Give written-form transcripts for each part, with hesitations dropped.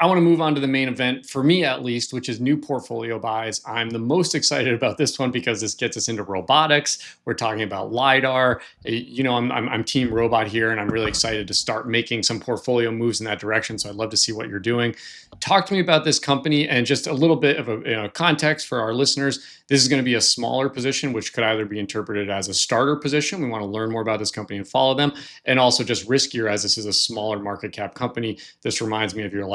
I want to move on to the main event for me, at least, which is new portfolio buys. I'm the most excited about this one because this gets us into robotics. We're talking about LiDAR. I'm team robot here, and I'm really excited to start making some portfolio moves in that direction. So I'd love to see what you're doing. Talk to me about this company and just a little bit of a context for our listeners. This is going to be a smaller position, which could either be interpreted as a starter position. We want to learn more about this company and follow them, and also just riskier as this is a smaller market cap company. This reminds me of your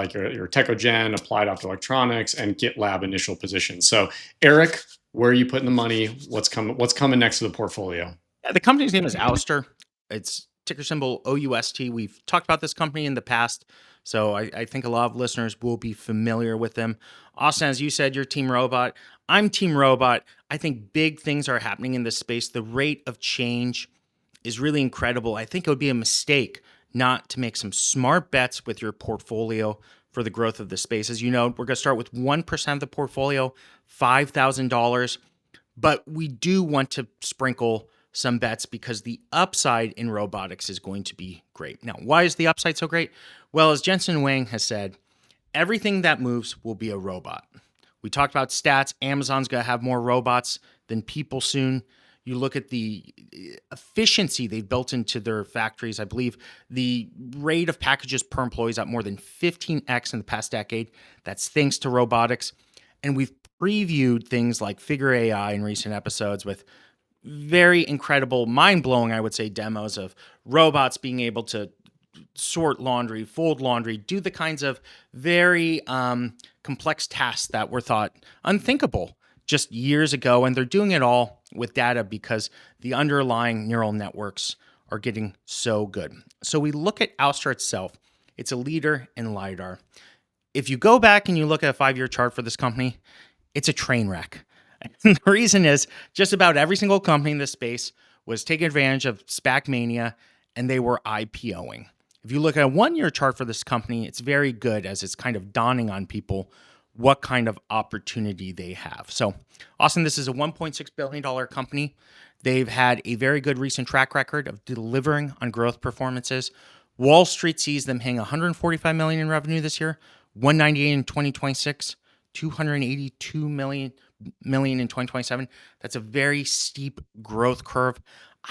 Tecogen, Applied Optoelectronics, and GitLab initial positions. So, Eric, where are you putting the money? What's coming next to the portfolio? Yeah, the company's name is Ouster. It's ticker symbol OUST. We've talked about this company in the past, so I think a lot of listeners will be familiar with them. Austin, as you said, you're Team Robot. I'm Team Robot. I think big things are happening in this space. The rate of change is really incredible. I think it would be a mistake not to make some smart bets with your portfolio for the growth of the space. As you know, we're going to start with 1% of the portfolio, $5,000, but we do want to sprinkle some bets because the upside in robotics is going to be great. Now, why is the upside so great? Well, as Jensen Huang has said, everything that moves will be a robot. We talked about stats. Amazon's going to have more robots than people soon. You look at the efficiency they've built into their factories. I believe the rate of packages per employee is up more than 15x in the past decade. That's thanks to robotics. And we've previewed things like Figure AI in recent episodes with very incredible, mind-blowing, I would say, demos of robots being able to sort laundry, fold laundry, do the kinds of very complex tasks that were thought unthinkable just years ago. And they're doing it all with data because the underlying neural networks are getting so good. So we look at Ouster itself. It's a leader in LiDAR. If you go back and you look at a 5-year chart for this company, it's a train wreck. And the reason is just about every single company in this space was taking advantage of SPAC mania, and they were IPOing. If you look at a 1-year chart for this company, it's very good as it's kind of dawning on people what kind of opportunity they have. So, Austin, this is a $1.6 billion company. They've had a very good recent track record of delivering on growth performances. Wall Street sees them hitting $145 million in revenue this year, $198 in 2026, $282 million in 2027. That's a very steep growth curve.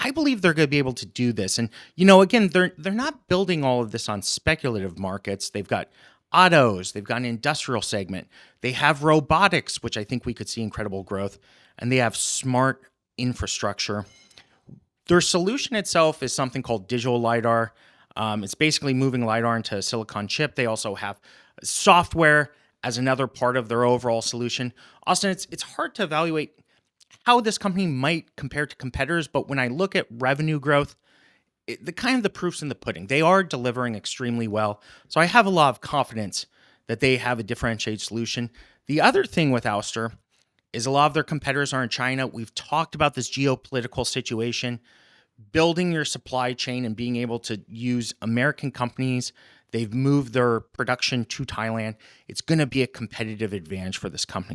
I believe they're going to be able to do this. And, again, they're not building all of this on speculative markets. They've got autos, they've got an industrial segment, they have robotics, which I think we could see incredible growth, and they have smart infrastructure. Their solution itself is something called digital LiDAR. It's basically moving LiDAR into a silicon chip. They also have software as another part of their overall solution. Austin, it's hard to evaluate how this company might compare to competitors, but when I look at revenue growth, the proof's in the pudding. They are delivering extremely well. So I have a lot of confidence that they have a differentiated solution. The other thing with Ouster is a lot of their competitors are in China. We've talked about this geopolitical situation, building your supply chain and being able to use American companies. They've moved their production to Thailand. It's going to be a competitive advantage for this company.